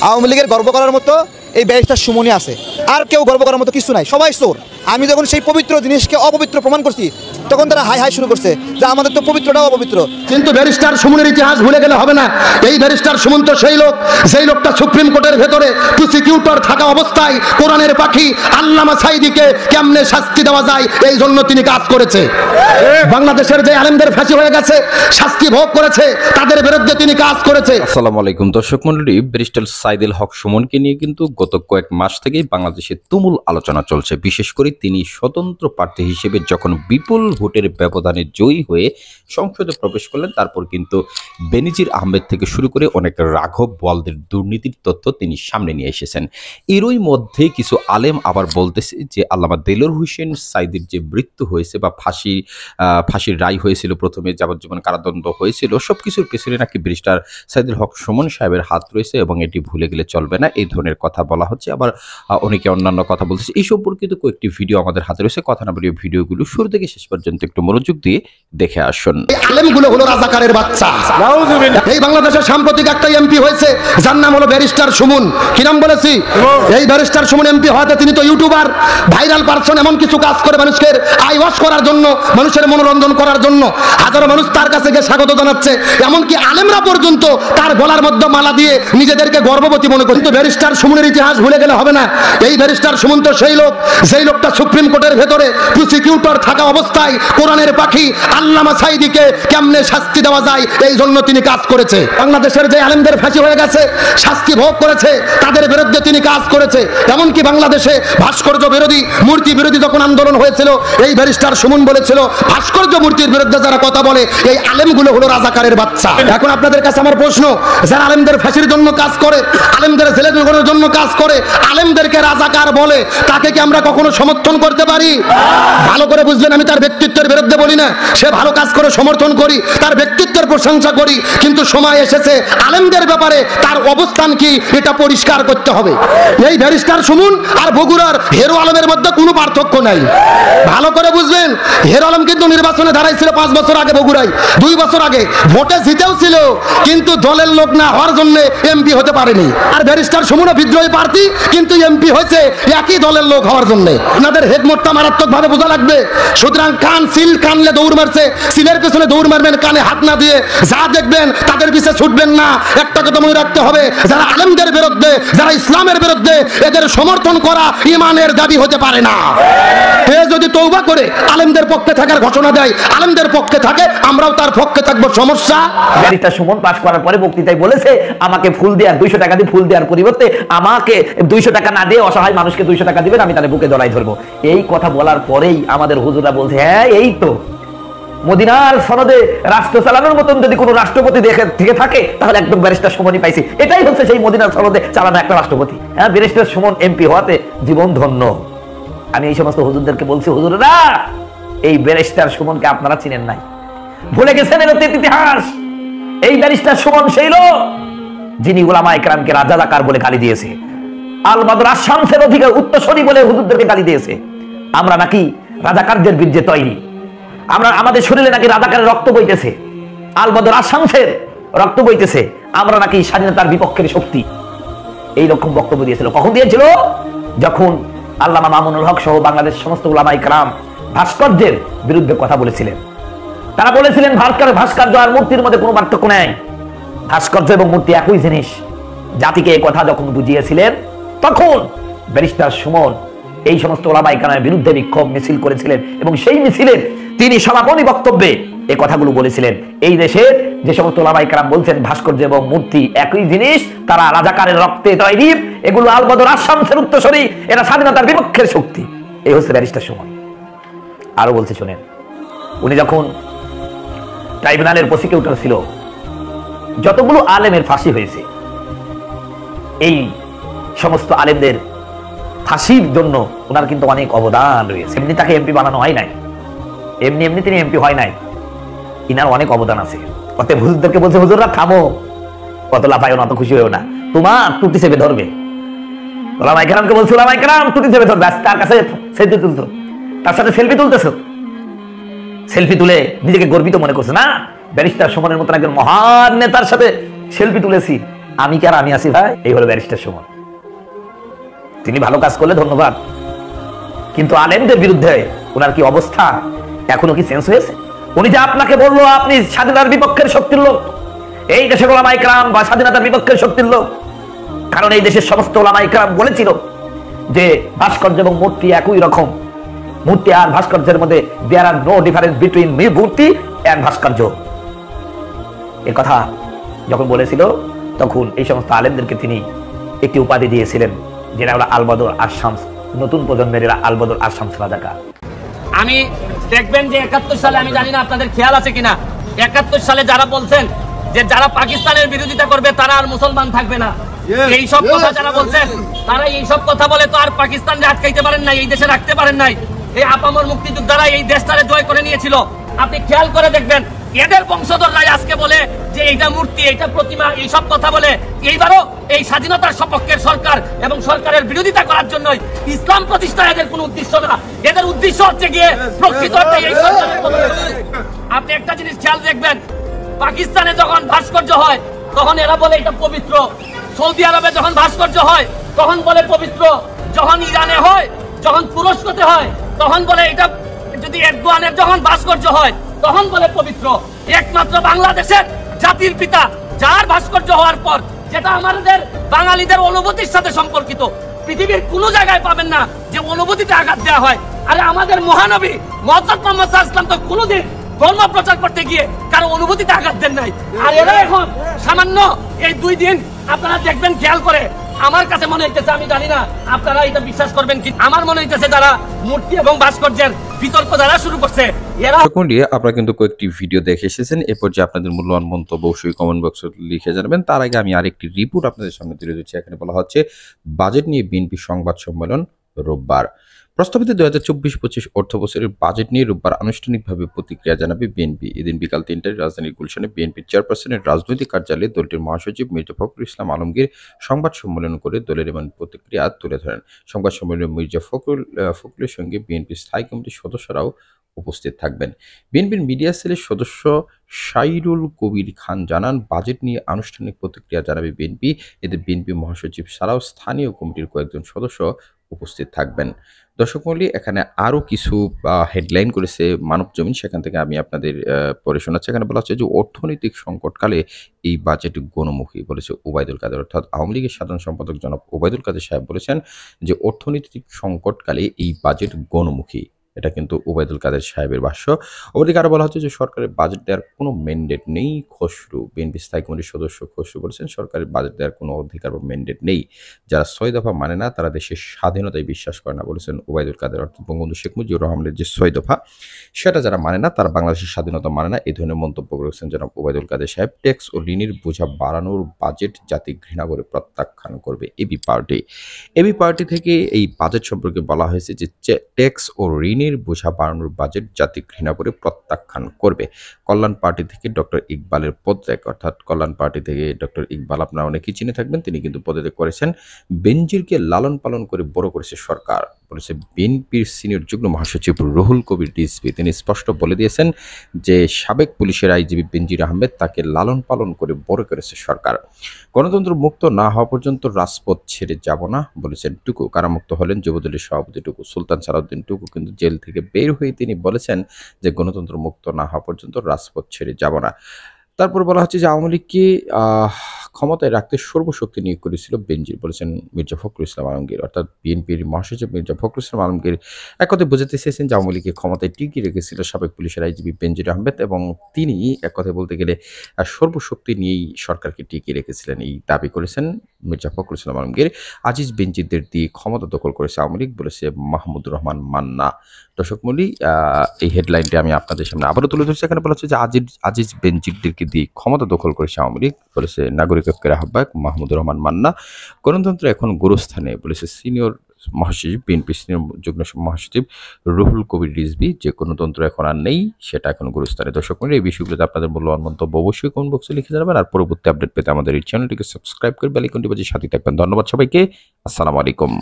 আওয়ামী লীগের গর্ব করার মতো এই ব্যারিস্টার সুমনই আছে, আর কেউ গর্ব করার মতো কিছু নাই, সবাই চোর। আমি যখন সেই পবিত্র জিনিসকে অপবিত্র প্রমাণ করছি তখন তারা হাই হাই শুরু করছে যে আমাদের তো পবিত্রটাও অপবিত্র। কিন্তু ব্যারিস্টার সুমনের ইতিহাস ভুলে গেলে হবে না। এই ব্যারিস্টার সুমন তো সেই লোক, যেই লোকটা সুপ্রিম কোর্টের ভেতরে প্রসিকিউটর থাকা অবস্থায় কোরআনের পাখি আল্লামা সাঈদীকে কেমনে শাস্তি দেওয়া যায় এই জন্য তিনি কাজ করেছে। বাংলাদেশের যে আলেমদের ফাঁসি হয়ে গেছে, শাস্তি ভোগ করেছে, তাদের বিরুদ্ধে তিনি কাজ করেছে। আসসালামু আলাইকুম দর্শক মণ্ডলী, ব্যারিস্টার সাইদুল হক সুমনকে নিয়ে কিন্তু গত কয়েক মাস থেকেই বাংলাদেশে তুমুল আলোচনা চলছে। বিশেষ করে তিনি স্বতন্ত্র প্রার্থী হিসেবে যখন বিপুল ভোটের ব্যবধানে জয়ী হয়ে সংসদে প্রবেশ করলেন, তারপর কিন্তু বেনজির আহমেদ থেকে শুরু করে অনেক রাঘব বোয়ালদের দুর্নীতির তথ্য তিনি সামনে নিয়ে এসেছেন। এরই মধ্যে কিছু আলেম আবার বলতেছে যে আল্লামা দেলোয়ার হোসেন সাঈদীর যে মৃত্যু হয়েছে বা ফাঁসির রায় হয়েছিল, প্রথমে যাবজ্জীবন কারাদণ্ড হয়েছিল, সবকিছুর পেছনে নাকি ব্যারিস্টার সাইদুল হক সুমন সাহেবের হাত রয়েছে এবং এটি ভুলে গেলে চলবে না, এই ধরনের কথা বলা হচ্ছে। আবার অনেকে অন্যান্য কথা বলতেছে। এই সম্পর্কিত কয়েকটি ভিডিও আমাদের হাতে রয়েছে। কথা না বলিয়ে ভিডিওগুলো শুরু থেকে শেষ পর্যন্ত একটু মনোযোগ দিয়ে দেখে আসুন। আলেমগুলো হলো রাজাকারের বাচ্চা। এই বাংলাদেশের সাম্প্রতিক একটা এমপি হয়েছে, যার নাম হলো ব্যারিস্টার সুমন। কি নাম বলেছি? এই ব্যারিস্টার সুমন এমপি হওয়াতে তিনি তো ইউটিউবার, ভাইরাল পারসন, এমন কিছু কাজ করে মানুষকে আই ওয়াশ করার জন্য, মানুষের মনোরঞ্জন করার জন্য হাজারো মানুষ তার কাছে গিয়ে স্বাগত জানাচ্ছে। এমনকি আলেমরা পর্যন্ত তার গলার মধ্যে মালা দিয়ে নিজেদেরকে গর্ববতী মনে করে। কিন্তু ব্যারিস্টার সুমনের ইতিহাস ভুলে গেলে হবে না। এই ব্যারিস্টার সুমন তো সেই লোক, যেই লোকটা সুপ্রিম কোর্টের ভেতরে প্রসিকিউটর থাকা অবস্থায় কোরআনের পাখি আল্লামা সাঈদীকে কেমনে শাস্তি দেওয়া যায় এই জন্য তিনি কাজ করেছে। বাংলাদেশের যে আলেমদের ফাঁসি হয়ে গেছে, শাস্তি ভোগ করেছে, তাদের বিরুদ্ধে তিনি কাজ করেছে। এমনকি বাংলাদেশে ভাস্কর্য বিরোধী, মূর্তি বিরোধী যখন আন্দোলন হয়েছিল, এই ব্যারিস্টার সুমন বলেছিল ভাস্কর্য মূর্তির বিরুদ্ধে যারা কথা বলে এই আলেমগুলো হলো রাজাকারের বাচ্চা। এখন আপনাদের কাছে আমার প্রশ্ন, যারা আলেমদের ফাঁসির জন্য কাজ করে, আলেমদের জেলে ঢোকানোর জন্য কাজ করে, আলেমদেরকে রাজাকার বলে, তাকে কি আমরা কখনো সমর্থন করতে পারি? ভালো করে বুঝলেন, আমি তার ব্যক্তিত্বের বিরুদ্ধে বলি না, সে ভালো কাজ করে সমর্থন করি, তার ব্যক্তিত্বের প্রশংসা করি, কিন্তু সময় এসেছে আলেমদের ব্যাপারে তার অবস্থান কি এটা পরিষ্কার করতে হবে। এই ব্যারিস্টার সুমন আর বগুড়ার হেরো আলমের মধ্যে কোনো পার্থক্য নাই। ভালো করে বুঝবেন, হেরো আলম কিন্তু নির্বাচনে দাঁড়াইছিল 5 বছর আগে বগুড়ায়, 2 বছর আগে ভোটে জিতেও ছিল, কিন্তু দলের লোক না হওয়ার জন্য এমপি হতে পারেনি। আর ব্যারিস্টার সুমনও বিদ্রোহী প্রার্থী, কিন্তু এমপি হয়েছে একই দলের লোক হওয়ার জন্য। আপনাদের হেডমোটটা মারাত্মক ভাবে বোঝা লাগবে। সুতরাং কান সিল কানলে দৌড় মারছে, সিলের পেছনে দৌড় মারবেন, কানে হাত না দিয়ে যা দেখবেন তাদের পিছে ছুটবেন না। একটা কথা মনে রাখতে হবে, যারা আলেমদের বিরুদ্ধে, যারা ইসলামের বিরুদ্ধে, এদের সমর্থন করা ইমানের দাবি হতে পারে না। এ যদি তওবা করে আলেমদের পক্ষে থাকার ঘোষণা দেয়, আলেমদের পক্ষে থাকে, আমরাও তার পক্ষে থাকবো। সমস্যা ব্যারিস্টার সুমন পাস করার পরে বক্তৃতায় বলেছে আমাকে ফুল দেওয়ার 200 টাকা দিয়ে ফুল দেওয়ার পরিবর্তে আমাকে 200 টাকা না দিয়ে অসহায় মানুষকে 200 টাকা দিবেন, আমি তাদের বুকে জড়াই ধরবো। এই কথা বলার পরেই আমাদের হুজুররা বলছে হ্যাঁ এই তো মদিনার সনদে রাষ্ট্র চালানোর মতন যদি কোনো রাষ্ট্রপতি থেকে থাকে তাহলে একদম ব্যারিস্টার সুমনই পাইছি। এটাই হচ্ছে সেই মদিনার সনদে চালানো একটা রাষ্ট্রপতি। হ্যাঁ, ব্যারিস্টার সুমন এমপি হওয়াতে জীবন ধন্য। আমি এই সমস্ত হুজুরদেরকে বলছি, হুজুররা এই ব্যারিস্টার সুমনকে আপনারা চিনেন নাই, ভুলে গেছেন এর অতীত ইতিহাস। এই ব্যারিস্টার সুমন সেই লোক যিনি উলামা ইকরামকে রাজাকার বলে গালি দিয়েছে, আল বদর আশ-শামসের অধিকার উত্তরসূরি বলে হুজুরদেরকে গালি দিয়েছে। আমরা নাকি রাজাকারদের বিরুদ্ধে তৈরি, আমরা আমাদের শরীরে নাকি রাজাকারের রক্ত বইতেছে, আল বদর আশ-শামসের রক্ত বইতেছে, আমরা নাকি স্বাধীনতার বিপক্ষের শক্তি। এই রকম বক্তব্য দিয়েছিল। কখন দিয়েছিল? যখন আল্লামা মামুনুল হক সহ বাংলাদেশ সমস্ত উলামা ইকরাম ভাস্কর্যের বিরুদ্ধে কথা বলেছিলেন। তারা বলেছিলেন ভাস্কর্য আর মূর্তির মধ্যে কোনো পার্থক্য নেই, ভাস্কর্য এবং মূর্তি একই জিনিস। জাতিকে এই কথা যখন বুঝিয়েছিলেন, তখন ব্যারিস্টার সুমন এই সমস্ত উলামা ইকরামের বিরুদ্ধে বিক্ষোভ মিছিল করেছিলেন এবং সেই মিছিলের তিনি সমাপনী বক্তব্যে এই কথাগুলো বলেছিলেন। এই দেশের যে সমস্ত উলামা ইকরাম বলছেন ভাস্কর্য এবং মূর্তি একই জিনিস, তারা রাজাকারের রক্তে তৈরি, এগুলো আল বদর আশ-শামসের উত্তরসূরি, এরা স্বাধীনতার বিপক্ষের শক্তি। এই হচ্ছে ব্যারিস্টার সুমন। আরো বলছে শুনেন, উনি যখন ট্রাইব্যুনালের প্রসিকিউটর ছিল, যতগুলো আলেমের ফাঁসি হয়েছে, এই সমস্ত আলেমদের ফাঁসির জন্য ওনার কিন্তু অনেক অবদান রয়েছে। এমনি তাকে এমপি বানানো হয় নাই, এমনি এমনি তিনি এমপি হয় নাই, ইনার অনেক অবদান আছে। অতএব হুজুরদেরকে বলছে, হুজুররা থামো, কত লাফায়ও না, অত খুশি হয়েও না, তোমার টুটি চেপে ধরবে। উলামা ইকরামকে বলছে, উলামা ইকরাম টুটি চেপে ধরবে। তার কাছে সেলফি তুলতো, তার সাথে সেলফি তুলতেছ, সেলফি তুলে নিজেকে গর্বিত মনে করছে না, ব্যারিস্টার সুমনের মতন একজন মহান নেতার সাথে সেলফি তুলেছি, আমি কি আর আমি আছি ভাই? এই হলো ব্যারিস্টার সুমন। তিনি ভালো কাজ করলে ধন্যবাদ, কিন্তু আলেমদের বিরুদ্ধে ওনার কি অবস্থা এখনো কি চেঞ্জ হয়েছে? উনি যে আপনাকে বললো আপনি স্বাধীনতার বিপক্ষের শক্তির লোক, এই দেশের ওলামায়ে কেরাম বা স্বাধীনতার বিপক্ষের শক্তির লোক, কারণ এই দেশের সমস্ত ওলামায়ে কেরাম বলেছিল যে ভাস্কর্য এবং মূর্তি একই রকম, মূর্তি আর ভাস্কর্যের মধ্যে দেয়ার আর নো ডিফারেন্স বিটুইন মূর্তি এন্ড ভাস্কর্য। এ কথা যখন বলেছিল তখন এই সমস্ত আলেমদেরকে তিনি একটি উপাধি দিয়েছিলেন, যেটা হলো আল-বদর আশ-শামস, নতুন প্রজন্মের এরা আল-বদর আশ-শামস রাজাকার। আমি দেখবেন যে 71 সালে, আমি জানি না আপনাদের খেয়াল আছে কিনা, 71 সালে যারা বলছেন যে যারা পাকিস্তানের বিরোধিতা করবে তারা আর মুসলমান থাকবে না, এই সব কথা যারা বলছেন, তারা এই সব কথা বলে তো আর পাকিস্তানকে আটকাইতে পারেন নাই, এই দেশে রাখতে পারেন নাই। এই আপামর মুক্তিযোদ্ধারা এই দেশটারে জয় করে নিয়েছিল। আপনি খেয়াল করে দেখবেন এদের বংশধররাই আজকে বলে যে এইটা মূর্তি, এইটা প্রতিমা, এই সব কথা বলে। এইবারও এই স্বাধীনতার সপক্ষের সরকার এবং সরকারের বিরোধিতা করার জন্যই ইসলাম প্রতিষ্ঠা এদের কোনো উদ্দেশ্য না, এদের উদ্দেশ্য হচ্ছে গিয়ে প্রকৃত এই সরকারের। আপনি একটা জিনিস খেয়াল দেখবেন, পাকিস্তানে যখন ভাস্কর্য হয় তখন এরা বলে এটা পবিত্র, সৌদি আরবে যখন ভাস্কর্য হয় তখন বলে পবিত্র, যখন ইরানে হয়, যখন তুরস্কতে হয় তখন বলে এটা, যদি এরদোয়ানের যখন ভাস্কর্য হয় তখন বলে পবিত্র। একমাত্র বাংলাদেশের জাতির পিতা যার ভাস্কর্য হওয়ার পর, যেটা আমাদের বাঙালিদের অনুভূতির সাথে সম্পর্কিত, পৃথিবীর কোনো জায়গায় পাবেন না যে অনুভূতিতে আঘাত দেওয়া হয়। আরে আমাদের মহানবী মুহাম্মদ মুহাম্মদ সাল্লাল্লাহু আলাইহি ওয়াসাল্লাম তো কোনোদিন ধর্ম প্রচার করতে গিয়ে কারো অনুভূতিতে আঘাত দেন নাই। আর এরা এখন সামান্য এই 2 দিন আপনারা দেখবেন, খেয়াল করে আমার কাছে মনে হইতেছে, আমি জানি না আপনারা এটা বিশ্বাস করবেন কি, আমার মনে হইতেছে যারা মূর্তি এবং ভাস্কর্যের বিতর্ক যারা শুরু করছে এরা। আপনারা কিন্তু কয়েকটি ভিডিও দেখে এসেছেন, এরপর যে আপনাদের মূল্যবান মন্তব্য অবশ্যই কমেন্ট বক্সে লিখে জানাবেন। তার আগে আমি আরেকটি রিপোর্ট আপনাদের সামনে তুলে দিচ্ছি। এখানে বলা হচ্ছে বাজেট নিয়ে বিএনপি সংবাদ সম্মেলন রোববার। প্রস্তাবিত 2024-25 অর্থ বছরের বাজেট নিয়ে রোববার আনুষ্ঠানিকভাবে প্রতিক্রিয়া জানাবে বিএনপি। এদিন বিকাল 3টায় রাজধানীর গুলশানে বিএনপির চেয়ারপারসনের রাজনৈতিক কার্যালয়ে দলটির মহাসচিব মির্জা ফখরুল ইসলাম আলমগীর সংবাদ সম্মেলন করে দলের এমন প্রতিক্রিয়া তুলে ধরেন। সংবাদ সম্মেলনে মির্জা ফখরুলের সঙ্গে বিএনপির স্থায়ী কমিটির সদস্যরাও উপস্থিত থাকবেন। বিএনপির মিডিয়া সেলের সদস্য শাইরুল কবির খান জানান, বাজেট নিয়ে আনুষ্ঠানিক প্রতিক্রিয়া জানাবে বিএনপি। এতে বিএনপি মহাসচিব ছাড়াও স্থানীয় কমিটির কয়েকজন সদস্য উপস্থিত থাকবেন। দর্শক মণ্ডলী, এখানে আরও কিছু হেডলাইন করেছে মানবজমিন, সেখান থেকে আমি আপনাদের পড়ে শোনাচ্ছি। এখানে বলা হচ্ছে যে অর্থনৈতিক সংকটকালে এই বাজেট গণমুখী, বলেছে ওবায়দুল কাদের, অর্থাৎ আওয়ামী লীগের সাধারণ সম্পাদক জনাব ওবায়দুল কাদের সাহেব বলেছেন যে অর্থনৈতিক সংকটকালে এই বাজেট গণমুখী। এটা কিন্তু ওবায়দুল কাদের সাহেবের ভাষ্য। অপরদিকে আরও বলা হচ্ছে যে সরকারের বাজেট দেওয়ার কোনো ম্যান্ডেট নেই। খসরু, বিএনপি স্থায়ী কমিটির সদস্য খসরু বলেছেন সরকারের বাজেট দেওয়ার কোনো অধিকার বা ম্যান্ডেট নেই। যারা 6 দফা মানে না তারা দেশের স্বাধীনতায় বিশ্বাস করে না, বলেছেন ওবায়দুল কাদের। অর্থাৎ বঙ্গবন্ধু শেখ মুজিবুর রহমানের যে 6 দফা সেটা যারা মানে না তারা বাংলাদেশের স্বাধীনতা মানে না, এই ধরনের মন্তব্য করেছেন জনাব ওবায়দুল কাদের সাহেব। ট্যাক্স ও ঋণের বোঝা বাড়ানোর বাজেট জাতি ঘৃণা করে প্রত্যাখ্যান করবে এবি পার্টি। এবি পার্টি থেকে এই বাজেট সম্পর্কে বলা হয়েছে যে ট্যাক্স ও ঋণের বোঝা বাড়ানোর বাজেট জাতি ঘৃণা করে প্রত্যাখ্যান করবে। কল্যাণ পার্টি থেকে ডক্টর ইকবালের পদত্যাগ, অর্থাৎ কল্যাণ পার্টি থেকে ডক্টর ইকবাল আপনারা অনেকেই চিনে থাকবেন, তিনি কিন্তু পদত্যাগ করেছেন। বেনজিরকে লালন পালন করে বড় করেছে সরকার, বলেছে বিএনপির সিনিয়র যুগ্ম মহাসচিব রুহুল কবির রিজভী। তিনি স্পষ্ট বলে দিয়েছেন যে সাবেক পুলিশের আইজিপি বেনজির আহমেদ তাকে লালন পালন করে বড় করেছে সরকার। গণতন্ত্র মুক্ত না হওয়া পর্যন্ত রাজপথ ছেড়ে যাব না, বলেছেন টুকু। কারামুক্ত হলেন যুবদলের সভাপতি টুকু। সুলতান সালাউদ্দিন টুকু কিন্তু জেল থেকে বের হয়ে তিনি বলেছেন যে গণতন্ত্র মুক্ত না হওয়া পর্যন্ত রাজপথ ছেড়ে যাব না। তারপর বলা হচ্ছে যে আওয়ামী লীগকে ক্ষমতায় রাখতে সর্বশক্তি নিয়োগ করেছিল বেনজির, বলেছেন মির্জা ফখরুল ইসলাম আলমগীর। অর্থাৎ বিএনপির মহাসচিব মির্জা ফখরুল ইসলাম আলমগীর এক কথায় বোঝাতে চেয়েছেন যে আওয়ামী লীগকে ক্ষমতায় টিকিয়ে রেখেছিল সাবেক পুলিশের আইজিপি বেনজির আহমেদ, এবং তিনি এক কথায় বলতে গেলে সর্বশক্তি নিয়েই সরকারকে টিকিয়ে রেখেছিলেন, এই দাবি করেছেন মির্জা ফখরুল ইসলাম আলমগীর। আজিজ বেনজিরদের দিয়ে ক্ষমতা দখল করেছে আওয়ামী লীগ, বলেছে মাহমুদুর রহমান মান্না। দর্শক মণ্ডলী, এই হেডলাইনটি আমি আপনাদের সামনে আবারও তুলে ধরছি। এখানে বলা হচ্ছে যে আজিজ বেনজিরদেরকে দিয়ে ক্ষমতা দখল করেছে আওয়ামী লীগ, বলেছে নাগরিক ঐক্যের আহ্বায়ক মাহমুদুর রহমান মান্না। গণতন্ত্র এখন গুরুস্থানে, বলেছে সিনিয়র মহাসচিব বিএনপি সিনিয়র যুগ্ম মহাসচিব রুহুল কবির রিজভী। যে গণতন্ত্র এখন আর নেই, সেটা এখন গুরুস্থানে। দর্শক মণ্ডলী, এই বিষয়গুলোতে আপনাদের মূল্যবান মন্তব্য অবশ্যই কমেন্ট বক্সে লিখে জানাবেন। আর পরবর্তী আপডেট পেতে আমাদের এই চ্যানেলটিকে সাবস্ক্রাইব করে বেল আইকনটি বাজিয়ে সাথে থাকবেন। ধন্যবাদ সবাইকে। আসসালামু আলাইকুম।